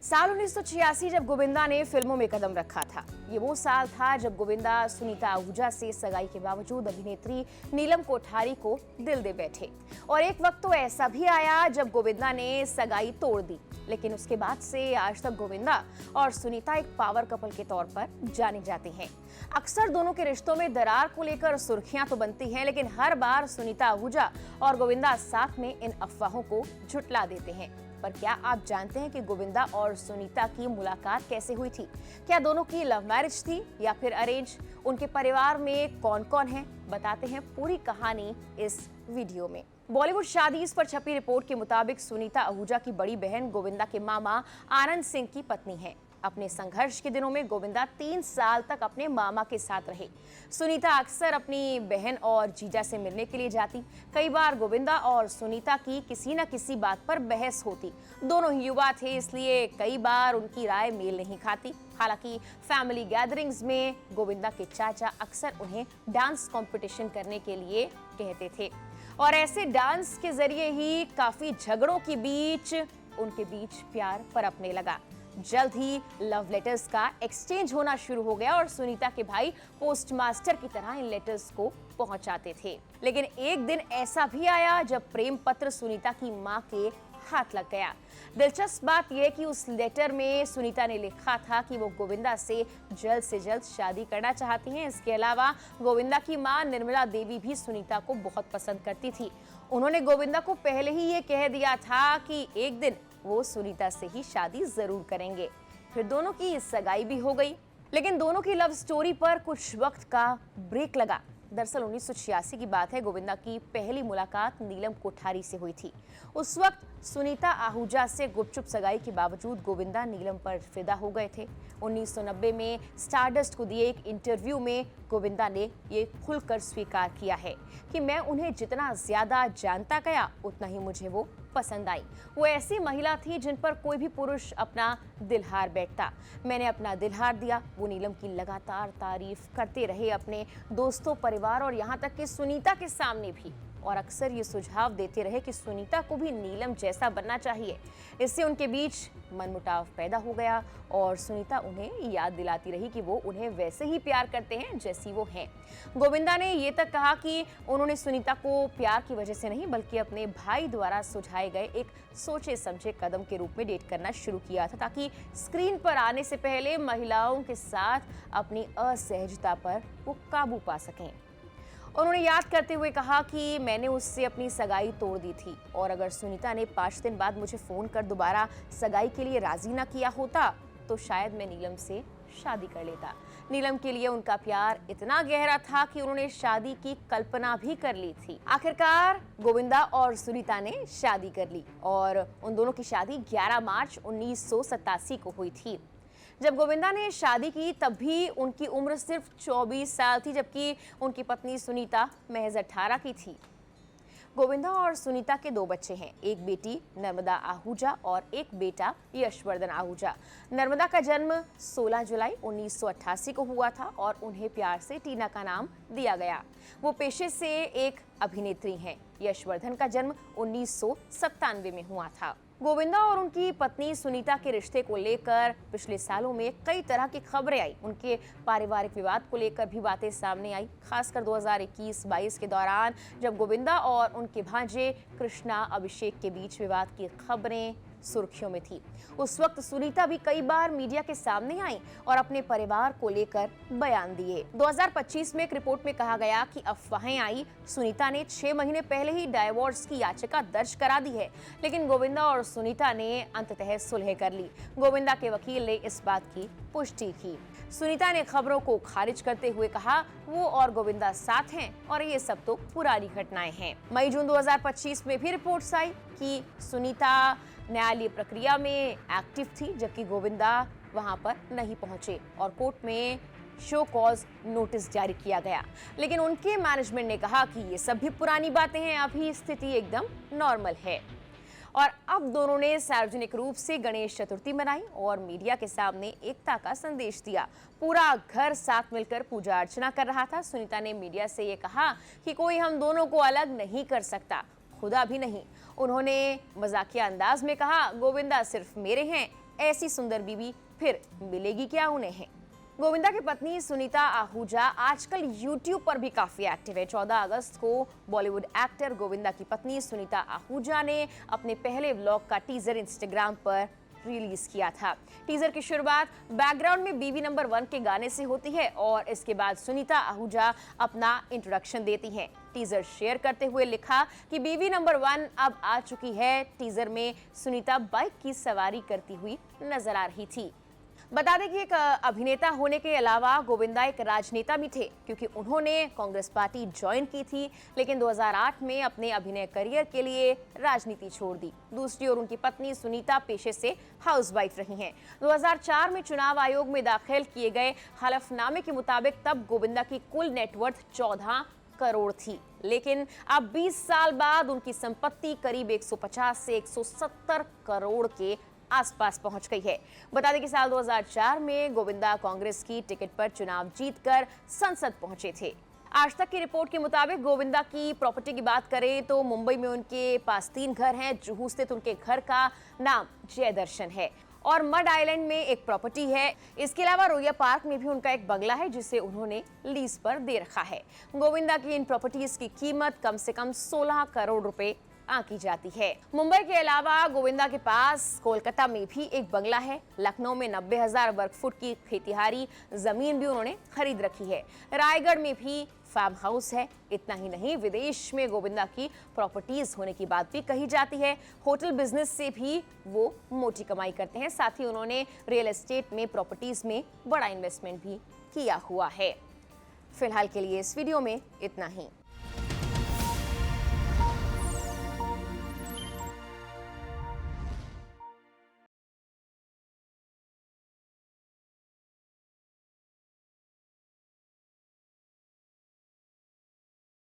साल 1986 जब गोविंदा ने फिल्मों में कदम रखा था। ये वो साल था जब गोविंदा सुनीता आहूजा से सगाई के बावजूद अभिनेत्री नीलम कोठारी को दिल दे बैठे। और एक वक्त तो ऐसा भी आया जब गोविंदा ने सगाई तोड़ दी, लेकिन उसके बाद से आज तक गोविंदा और सुनीता एक पावर कपल के तौर पर जाने जाते हैं। अक्सर दोनों के रिश्तों में दरार को लेकर सुर्खियां तो बनती हैं, लेकिन हर बार सुनीता आहूजा और गोविंदा साथ में इन अफवाहों को झुठला देते हैं। पर क्या आप जानते हैं कि गोविंदा और सुनीता की मुलाकात कैसे हुई थी? क्या दोनों की लव मैरिज थी या फिर अरेंज? उनके परिवार में कौन कौन है, बताते हैं पूरी कहानी इस वीडियो में। बॉलीवुड शादीज पर छपी रिपोर्ट के मुताबिक सुनीता आहूजा की बड़ी बहन गोविंदा के मामा आनंद सिंह की पत्नी है। अपने संघर्ष के दिनों में गोविंदा 3 साल तक अपने मामा के साथ रहे। सुनीता अक्सर अपनी बहन और जीजा से मिलने के लिए जाती। कई बार गोविंदा और सुनीता की किसी न किसी बात पर बहस होती। दोनों ही युवा थे, इसलिए कई बार उनकी राय मेल नहीं खाती। हालांकि फैमिली गैदरिंग्स में गोविंदा के चाचा अक्सर उन्हें डांस कंपटीशन करने के लिए कहते थे और ऐसे डांस के जरिए ही काफी झगड़ों के बीच उनके बीच प्यार पनपने लगा। जल्द ही लव लेटर्स का एक्सचेंज होना शुरू हो गया और सुनीता के भाई पोस्टमास्टर की तरह इन लेटर्स को पहुंचाते थे। लेकिन एक दिन ऐसा भी आया जब प्रेम पत्र सुनीता की मां के हाथ लग गया। दिलचस्प बात यह कि उस लेटर में सुनीता ने लिखा था कि वो गोविंदा से जल्द शादी करना चाहती हैं। इसके अलावा गोविंदा की मां निर्मला देवी भी सुनीता को बहुत पसंद करती थी। उन्होंने गोविंदा को पहले ही ये कह दिया था कि एक दिन वो सुनीता से ही शादी जरूर करेंगे। फिर दोनों की सगाई भी हो गई, लेकिन दोनों की लव स्टोरी पर कुछ वक्त का ब्रेक लगा। दरअसल 1986 की बात है। गोविंदा की पहली मुलाकात नीलम कोठारी से हुई थी। उस वक्त सुनीता आहूजा से गुपचुप सगाई के बावजूद गोविंदा नीलम पर फिदा हो गए थे। 1990 में स्टारडस्ट को दिए एक इंटरव्यू में गोविंदा ने ये खुलकर स्वीकार किया है कि मैं उन्हें जितना ज्यादा जानता गया उतना ही मुझे वो पसंद आई। वो ऐसी महिला थी जिन पर कोई भी पुरुष अपना दिल हार बैठता। मैंने अपना दिल हार दिया। वो नीलम की लगातार तारीफ करते रहे अपने दोस्तों, परिवार और यहाँ तक कि सुनीता के सामने भी, और अक्सर ये सुझाव देते रहे कि सुनीता को भी नीलम जैसा बनना चाहिए। इससे उनके बीच मनमुटाव पैदा हो गया और सुनीता उन्हें याद दिलाती रही कि वो उन्हें वैसे ही प्यार करते हैं जैसी वो हैं। गोविंदा ने ये तक कहा कि उन्होंने सुनीता को प्यार की वजह से नहीं बल्कि अपने भाई द्वारा सुझाए गए एक सोचे समझे कदम के रूप में डेट करना शुरू किया था, ताकि स्क्रीन पर आने से पहले महिलाओं के साथ अपनी असहजता पर वो काबू पा सकें। उन्होंने याद करते हुए कहा कि मैंने उससे अपनी सगाई तोड़ दी थी और अगर सुनीता ने 5 दिन बाद मुझे फोन कर दोबारा सगाई के लिए राजी ना किया होता तो शायद मैं नीलम से शादी कर लेता। नीलम के लिए उनका प्यार इतना गहरा था कि उन्होंने शादी की कल्पना भी कर ली थी। आखिरकार गोविंदा और सुनीता ने शादी कर ली और उन दोनों की शादी 11 मार्च 1987 को हुई थी। जब गोविंदा ने शादी की तब भी उनकी उम्र सिर्फ 24 साल थी, जबकि उनकी पत्नी सुनीता महज 18 की थी। गोविंदा और सुनीता के 2 बच्चे हैं, एक बेटी नर्मदा आहूजा और एक बेटा यशवर्धन आहूजा। नर्मदा का जन्म 16 जुलाई 1988 को हुआ था और उन्हें प्यार से टीना का नाम दिया गया। वो पेशे से एक अभिनेत्री हैं। यशवर्धन का जन्म 1997 में हुआ था। गोविंदा और उनकी पत्नी सुनीता के रिश्ते को लेकर पिछले सालों में कई तरह की खबरें आई। उनके पारिवारिक विवाद को लेकर भी बातें सामने आई, खासकर 2021-22 के दौरान जब गोविंदा और उनके भांजे कृष्णा अभिषेक के बीच विवाद की खबरें सुर्खियों में थी। उस वक्त सुनीता भी कई बार मीडिया के सामने आई और अपने परिवार को लेकर बयान दिए। 2025 में एक रिपोर्ट में कहा गया कि अफवाहें आई, सुनीता ने 6 महीने पहले ही डाइवोर्स की याचिका दर्ज करा दी है, लेकिन गोविंदा और सुनीता ने अंततः सुलह कर ली। गोविंदा के वकील ने इस बात की पुष्टि की। सुनीता ने खबरों को खारिज करते हुए कहा वो और गोविंदा साथ हैं और ये सब तो पुरानी घटनाएं हैं। मई-जून 2025 में भी रिपोर्ट्स आई कि सुनीता न्यायालयीय प्रक्रिया में एक्टिव थी, जबकि गोविंदा वहां पर नहीं पहुंचे और कोर्ट में शो कॉज नोटिस जारी किया गया। लेकिन उनके मैनेजमेंट ने कहा कि ये सब भी पुरानी बातें हैं, अभी स्थिति एकदम नॉर्मल है। और अब दोनों ने सार्वजनिक रूप से गणेश चतुर्थी मनाई और मीडिया के सामने एकता का संदेश दिया। पूरा घर साथ मिलकर पूजा अर्चना कर रहा था। सुनीता ने मीडिया से ये कहा कि कोई हम दोनों को अलग नहीं कर सकता, खुदा भी नहीं। उन्होंने मजाकिया अंदाज में कहा, गोविंदा सिर्फ मेरे हैं, ऐसी सुंदर बीवी फिर मिलेगी क्या उन्हें? गोविंदा की पत्नी सुनीता आहूजा आजकल YouTube पर भी काफी एक्टिव है। 14 अगस्त को बॉलीवुड एक्टर गोविंदा की पत्नी सुनीता आहूजा ने अपने पहले व्लॉग का टीजर इंस्टाग्राम पर रिलीज किया था। टीजर की शुरुआत बैकग्राउंड में बीवी नंबर 1 के गाने से होती है और इसके बाद सुनीता आहूजा अपना इंट्रोडक्शन देती हैं। टीजर शेयर करते हुए लिखा कि बीवी नंबर 1 अब आ चुकी है। टीजर में सुनीता बाइक की सवारी करती हुई नजर आ रही थी। बता दें कि एक अभिनेता होने के अलावा गोविंदा एक राजनेता भी थे, क्योंकि उन्होंने कांग्रेस पार्टी ज्वाइन की थी, लेकिन 2008 में अपने अभिनय करियर के लिए राजनीति छोड़ दी। दूसरी ओर उनकी पत्नी सुनीता पेशे से हाउसवाइफ रही हैं। 2004 में चुनाव आयोग में दाखिल किए गए हलफनामे के मुताबिक तब गोविंदा की कुल नेटवर्थ 14 करोड़ थी, लेकिन अब 20 साल बाद उनकी संपत्ति करीब 150 से 170 करोड़ के आसपास पहुंच गई है। बता दें कि साल 2004 में गोविंदा कांग्रेस की टिकट पर चुनाव जीतकर संसद पहुंचे थे। आज तक की रिपोर्ट के मुताबिक गोविंदा की प्रॉपर्टी की बात करें तो मुंबई में उनके पास 3 घर हैं। जुहू स्थित उनके घर का नाम जय दर्शन है और मड आइलैंड में एक प्रॉपर्टी है। इसके अलावा रोया पार्क में भी उनका एक बंगला है जिसे उन्होंने लीज पर दे रखा है। गोविंदा की इन प्रॉपर्टीज की कीमत कम से कम 16 करोड़ रुपए आंकी जाती है। मुंबई के अलावा गोविंदा के पास कोलकाता में भी एक बंगला है। लखनऊ में 90,000 वर्ग फुट की खेतिहारी जमीन भी उन्होंने खरीद रखी है। रायगढ़ में भी फार्म हाउस है। इतना ही नहीं, विदेश में गोविंदा की प्रॉपर्टीज होने की बात भी कही जाती है। होटल बिजनेस से भी वो मोटी कमाई करते हैं। साथ ही उन्होंने रियल एस्टेट में प्रॉपर्टीज में बड़ा इन्वेस्टमेंट भी किया हुआ है। फिलहाल के लिए इस वीडियो में इतना ही।